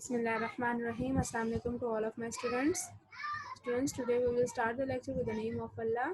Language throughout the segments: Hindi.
Bismillahirrahmanirrahim. Assalamu alaikum to all of my students. Today we will start the lecture with the name of Allah.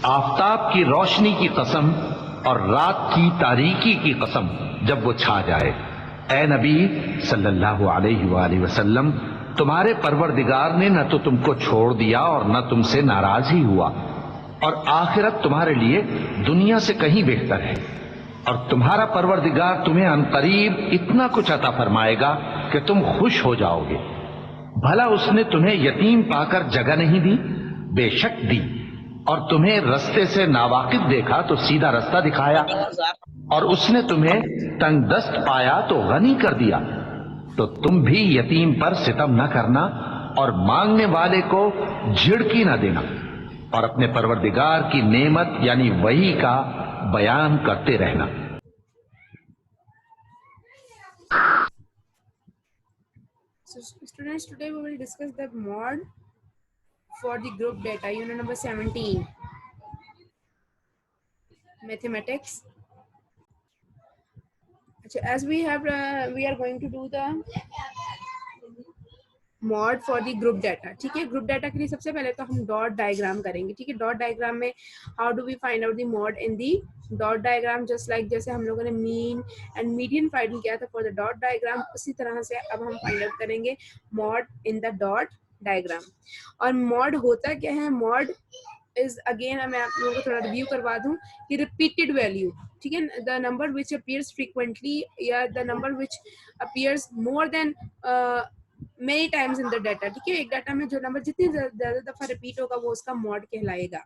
Aftab की रोशनी की कसम और रात की तारीकी की कसम जब वो छा जाए, ए नबी सल्लल्लाहु अलैहि वसल्लम, तुम्हारे परवरदिगार ने न तो तुमको छोड़ दिया और न तुमसे नाराज ही हुआ, और आखिरत तुम्हारे लिए दुनिया से कहीं बेहतर है, और तुम्हारा परवरदिगार तुम्हें अनकरीब इतना कुछ अता फरमाएगा कि तुम खुश हो जाओगे। भला उसने तुम्हें यतीम पाकर जगह नहीं दी? बेशक दी, और तुम्हें रस्ते से नावाकिफ देखा तो सीधा रास्ता दिखाया, और उसने तुम्हें तंगदस्त पाया तो गनी कर दिया। तो तुम भी यतीम पर सितम न करना और मांगने वाले को झिड़की न देना, और अपने परवरदिगार की नेमत यानी वही का बयान करते रहना। So students, today we will discuss the mod for the group data, unit number 17, mathematics. As we are going to do the mod for the group data. ठीक है, group data के लिए सबसे पहले तो हम डॉट डायग्राम करेंगे. ठीक है, डॉट डायग्राम में how do we find out the mode in the dot diagram, just like जैसे हम लोगों ने मीन एंड मीडियन फाइंड किया था फॉर द डॉट डायग्राम, उसी तरह से अब हम फाइंड आउट करेंगे mod in the dot diagram. और मॉड होता क्या है? मॉड इज अगेन, मैं आप लोगों को थोड़ा रिव्यू करवा दूं कि रिपीटेड वैल्यू. ठीक है, the number which appears frequently या the number which appears more than many times in the data. ठीक है, एक डाटा में जो नंबर जितनी ज्यादा दफा रिपीट होगा वो उसका मॉड कहलाएगा.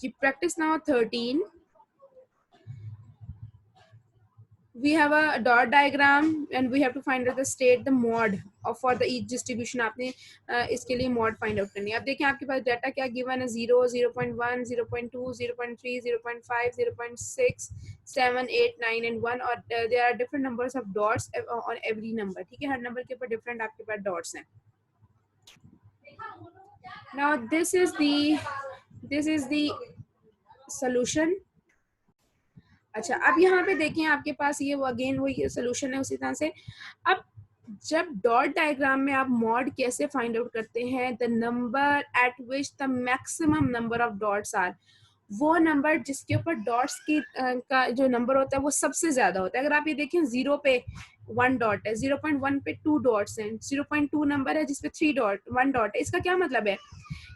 Practice now 13. We have a dot diagram and we have to find out the state, the mod for the each distribution. आपने इसके लिए mod find out करनी है. अब देखें आपके पास डाटा क्या गिवन है: 0, 0.1, 0.2, 0.3, 0.5, 0.6, 7, 8, 9 and 1, और there are different numbers of dots on every number. ठीक है, हर नंबर के ऊपर different आपके पास dots हैं. Now this is the solution. अच्छा, अब यहाँ पे देखें आपके पास ये वो अगेन वही सोल्यूशन है उसी तरह से. अब जब डॉट डायग्राम में आप मॉड कैसे फाइंड आउट करते हैं? The number at which the maximum number of dots are, वो नंबर जिसके ऊपर डॉट्स की का जो नंबर होता है वो सबसे ज्यादा होता है. अगर आप ये देखें 0 पे 1 डॉट है, 0.1 पे 2 डॉट्स हैं, 0.2 नंबर है जिसपे 1 डॉट है. इसका क्या मतलब है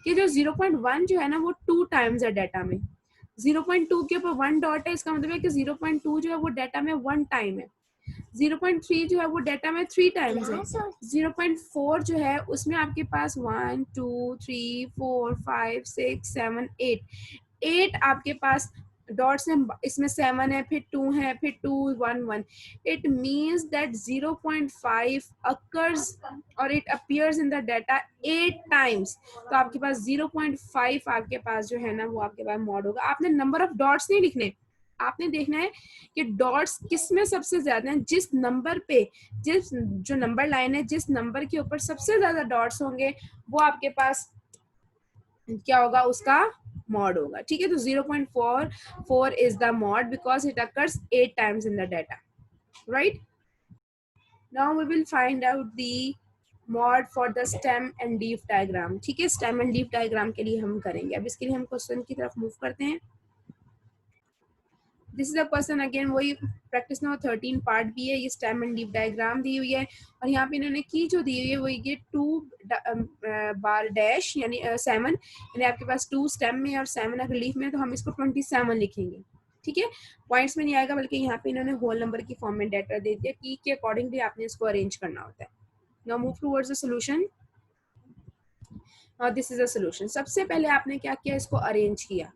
कि जो 0.1 जो है ना वो 2 टाइम्स है डाटा में. 0.2 के ऊपर 1 डॉट है, इसका मतलब है कि 0.2 जो है वो डाटा में 1 टाइम है. 0.3 जो है वो डाटा में 3 टाइम्स है. 0.4 जो है उसमें आपके पास 1, 2, 3, 4, 5, 6, 7, 8 आपके पास डॉट्स हैं. इसमें 7 है, फिर 2 है, फिर 2, 1, 1. इट मीन्स दैट 0.5 occurs और it appears in the data 8 times. तो आपके पास 0.5 आपके पास जो है ना वो आपके पास मॉड होगा. आपने नंबर ऑफ डॉट्स नहीं लिखने, आपने देखना है कि डॉट्स किस में सबसे ज्यादा हैं. जिस नंबर पे, जिस जो नंबर लाइन है, जिस नंबर के ऊपर सबसे ज्यादा डॉट्स होंगे वो आपके पास क्या होगा, उसका मॉड होगा, ठीक है। तो 0.44 is the mode because it occurs 8 times in the data, right. Now we will find out the mode for the stem and leaf diagram, ठीक है। स्टेम एंड लीफ डायग्राम के लिए हम करेंगे। अब इसके लिए हम क्वेश्चन की तरफ मूव करते हैं। This is a question, again वही प्रैक्टिस नंबर 13 पार्ट भी है। ये स्टेम एंड लीफ डायग्राम दी हुई है और यहाँ पे इन्होंने की जो दी हुई है वो ये 2 बार डैश यानी 7, यानी आपके पास 2 स्टेम में और 7 अगर लीफ में, तो हम इसको 27 लिखेंगे, ठीक है। पॉइंट्स में नहीं आएगा, बल्कि यहाँ पे इन्होंने होल नंबर की फॉर्म में डाटा दे दिया की के अकॉर्डिंगली आपने इसको अरेंज करना होता है। Now move towards the solution. This is a solution. सबसे पहले आपने क्या किया, इसको अरेंज किया,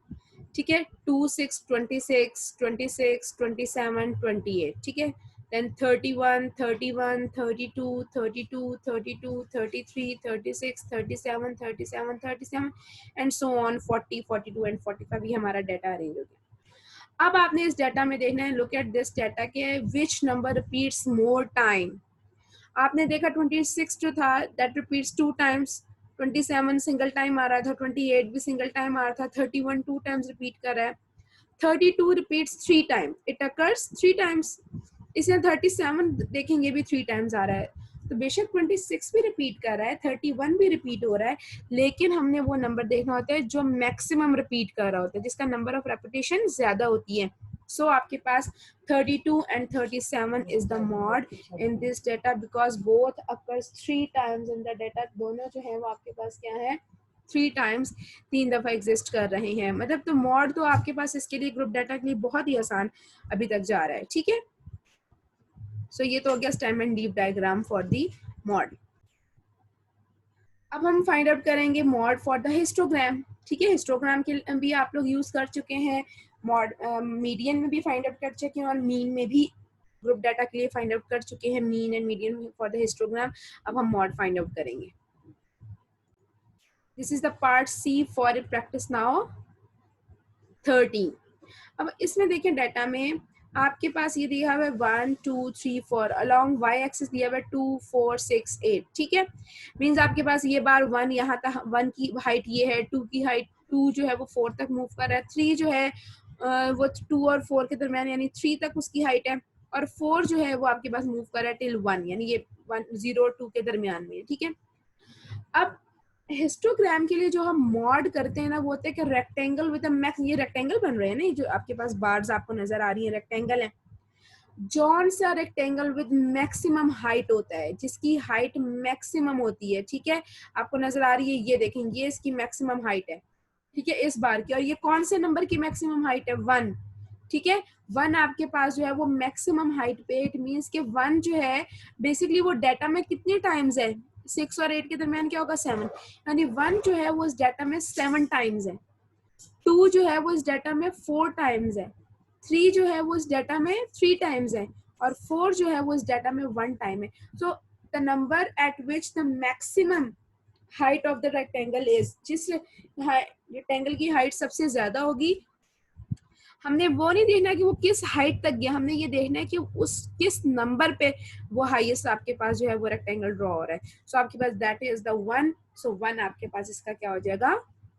ठीक है। 2 6 26 26 27 28, ठीक है। Then 31 31 32 32 32 33 36 37 37 37 and so on 40 42 and 45। ये हमारा डाटा अरेंज हो गया। अब आपने इस डाटा में देखना है, लुक एट दिस डाटा के which number repeats more time. आपने देखा 26 जो था that repeats 2 times, 27 single time आ रहा था, 28 भी सिंगल टाइम आ रहा था, 31 2 टाइम्स रिपीट कर रहा है, 32 repeats 3 time, it occurs 3 times. इसमें 37 देखेंगे भी 3 टाइम्स आ रहा है, तो बेशक 26 भी रिपीट कर रहा है, 31 भी रिपीट हो रहा है, लेकिन हमने वो नंबर देखना होता है जो मैक्सिमम रिपीट कर रहा होता है, जिसका नंबर ऑफ रेपिटेशन ज्यादा होती है। So आपके पास 32 and 37 is the mod in this data because both occurs 3 times in the data। दोनों जो है वो आपके पास क्या है, 3 टाइम्स, 3 दफा एग्जिस्ट कर रहे हैं। मतलब तो मॉड तो आपके पास इसके लिए ग्रुप डाटा के लिए बहुत ही आसान अभी तक जा रहा है, ठीक है। सो ये तो हो गया stem and leaf diagram for the mod. अब हम फाइंड आउट करेंगे मॉड फॉर द हिस्टोग्राम, ठीक है। हिस्टोग्राम के भी आप लोग यूज कर चुके हैं, मॉड मीडियन में भी फाइंड आउट कर चुके हैं और मीन में भी ग्रुप डाटा के लिए फाइंड आउट कर चुके हैं, mean and median for the histogram. अब हम मॉड फाइंड आउट करेंगे। This is the part C for practice now 13। अब इसमें देखिए डाटा में आपके पास ये दिया हुआ है 1 2 3 4, अलॉन्ग वाई एक्सिस दिया हुआ है 2 4 6 8, ठीक है। मींस आपके पास ये बार 1 यहाँ तक, 1 की हाइट ये है, 2 की हाइट, 2 जो है वो 4 तक मूव कर रहा है, 3 जो है वो 2 और 4 के दरमियान यानी 3 तक उसकी हाइट है, और 4 जो है वो आपके पास मूव कर रहा है टिल 1 यानी ये 1 0 और 2 के दरमियान में, ठीक है। अब हिस्टोग्राम के लिए जो हम मॉड करते हैं ना, वो होता है कि रेक्टेंगल विद अ मैक्स, ये रेक्टेंगल बन रहे हैं ना, जो आपके पास बार्स आपको नजर आ रही है रेक्टेंगल है। जौन सा रेक्टेंगल विद मैक्सिमम हाइट होता है, जिसकी हाइट मैक्सिमम होती है, ठीक है, आपको नजर आ रही है, ये देखें, ये इसकी मैक्सिमम हाइट है, ठीक है, इस बार की। और ये कौन से नंबर की मैक्सिमम हाइट है, 1, ठीक है। 1 आपके पास जो है वो मैक्सिमम हाइट पे, इट मीन्स के 1 जो है बेसिकली वो डाटा में कितने टाइम्स है, 6 और 8 के दरमियान क्या होगा, 7, यानी 1 जो है वो इस डाटा में 7 टाइम्स है, 2 जो है वो इस डाटा में 4 टाइम्स है, 3 जो है वो इस डाटा में 3 टाइम्स है, और 4 जो है वो इस डाटा में 1 टाइम है। So the number at which the maximum height of the rectangle is, जिस रेक्टेंगल की हाइट सबसे ज्यादा होगी, हमने वो नहीं देखना कि वो किस हाइट तक गया, हमने ये देखना है कि उस किस नंबर पे वो हाईएस्ट आपके पास जो है वो रेक्टेंगल ड्रॉ हो रहा है। सो आपके पास दैट इज द 1, सो 1 आपके पास इसका क्या हो जाएगा,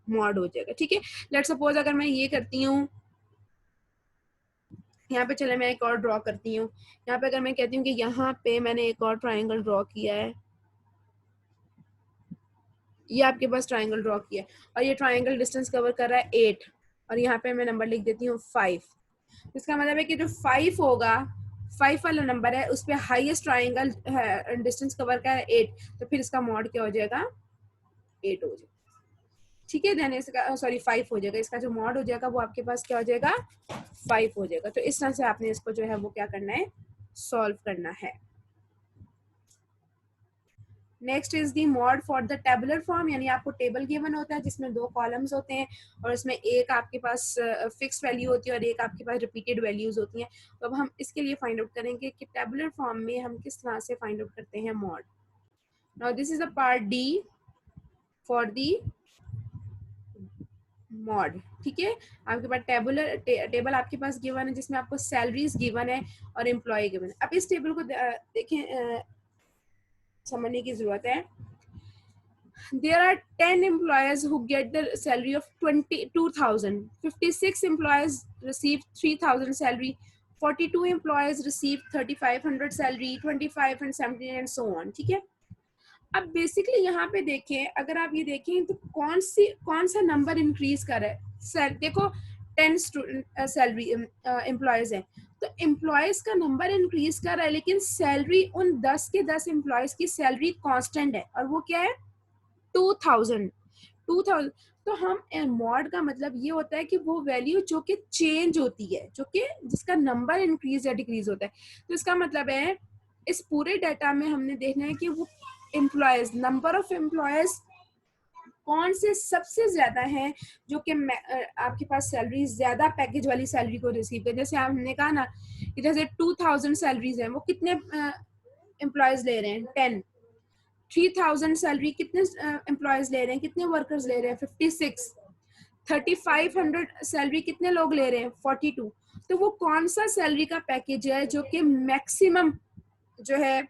मॉड हो जाएगा, ठीक है। लेट्स सपोज अगर मैं ये करती हूँ, यहाँ पे चले मैं एक और ड्रॉ करती हूँ, यहाँ पे अगर मैं कहती हूँ कि यहाँ पे मैंने एक और ट्राइंगल ड्रॉ किया है, ये आपके पास ट्राइंगल ड्रॉ किया है, और ये ट्राइंगल डिस्टेंस कवर कर रहा है 8, और यहाँ पे मैं नंबर लिख देती हूँ 5। इसका मतलब है कि जो 5 होगा, 5 वाला नंबर है, उस पर हाईएस्ट ट्राइंगल डिस्टेंस कवर का है 8, तो फिर इसका मॉड क्या हो जाएगा, 8 हो जाएगा, ठीक है। देन इसका सॉरी 5 हो जाएगा, इसका जो मॉड हो जाएगा वो आपके पास क्या हो जाएगा, 5 हो जाएगा। तो इस तरह से आपने इसको जो है वो क्या करना है, सॉल्व करना है। Next is the mod for the tabular form, यानी आपको टेबल गिवन होता है जिसमें 2 कॉलम्स होते हैं और इसमें एक आपके पास फिक्स वैल्यू होती है और एक आपके पास रिपीटेड वैल्यूज होती हैं। तो अब हम इसके लिए फाइंड आउट करेंगे कि टेबुलर फॉर्म में हम किस तरह से फाइंड आउट करते हैं mod. Now this is the part D for the mod, ठीक है। आपके पास टेबल आपके पास गिवन है जिसमें आपको सैलरीज गिवन है और एम्प्लॉय गिवन है। अब इस टेबल को देखें, समझने की जरूरत है। there are 10 employees who get the salary of 22,000. 56 employees receive 3,000 salary. 42 employees receive 3,500 salary, 25 and 17 and so on. ठीक है, अब बेसिकली यहाँ पे देखें, अगर आप ये देखें तो कौन सा नंबर इंक्रीज कर रहा है। सर देखो 10 सैलरी एम्प्लॉयज हैं, तो एम्प्लॉयज का नंबर इंक्रीज कर रहा है, लेकिन सैलरी उन 10 के 10 एम्प्लॉयज की सैलरी कांस्टेंट है, और वो क्या है 2000। तो हम मॉड का मतलब ये होता है कि वो वैल्यू जो कि चेंज होती है, जो कि जिसका नंबर इंक्रीज या डिक्रीज होता है। तो इसका मतलब है इस पूरे डाटा में हमने देखना है कि वो एम्प्लॉयज, नंबर ऑफ एम्प्लॉयज कौन से सबसे ज्यादा हैं जो कि आपके पास सैलरी ज्यादा पैकेज वाली सैलरी को रिसीव कर। जैसे हमने कहा ना कि जैसे 2000 सैलरीज हैं, वो कितने एम्प्लॉयज ले रहे हैं 10। 3000 सैलरी कितने एम्प्लॉयज ले रहे हैं, कितने वर्कर्स ले रहे हैं 56। 3500 सैलरी कितने लोग ले रहे हैं 42। तो वो कौन सा सैलरी का पैकेज है जो कि मैक्सिमम जो है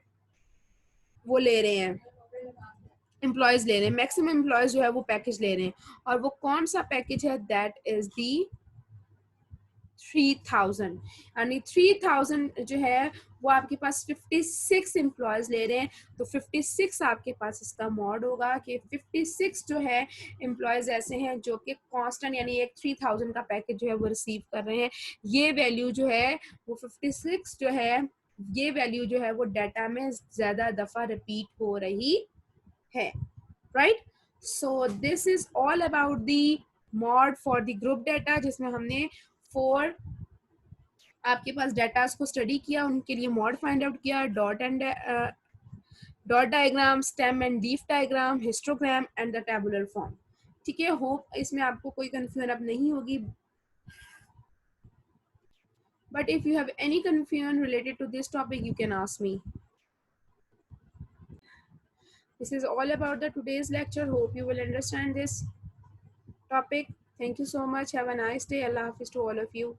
वो ले रहे हैं, एम्प्लॉयज ले रहे हैं, मैक्सिमम एम्प्लॉयज जो है वो पैकेज ले रहे हैं, और वो कौन सा पैकेज है, दैट इज दी 3000। यानी 3000 जो है वो आपके पास 56 एम्प्लॉयज ले रहे हैं, तो 56 आपके पास इसका मॉड होगा कि 56 जो है एम्प्लॉयज ऐसे हैं जो कि कांस्टेंट यानी एक 3000 का पैकेज जो है वो रिसीव कर रहे हैं। ये वैल्यू जो है वो 56 जो है, ये वैल्यू जो है वो डाटा में ज्यादा दफा रिपीट हो रही है, right. So this is all about the mod for the group data, जिसमें हमने 4 आपके पास डाटास को स्टडी किया, उनके लिए मॉड फाइंड आउट किया, dot diagram, stem and leaf diagram, histogram and the tabular form. ठीक है, होप इसमें आपको कोई कंफ्यूजन अब नहीं होगी, but if you have any confusion related to this topic you can ask me. This is all about the today's lecture. Hope you will understand this topic. Thank you so much. Have a nice day. Allah Hafiz to all of you.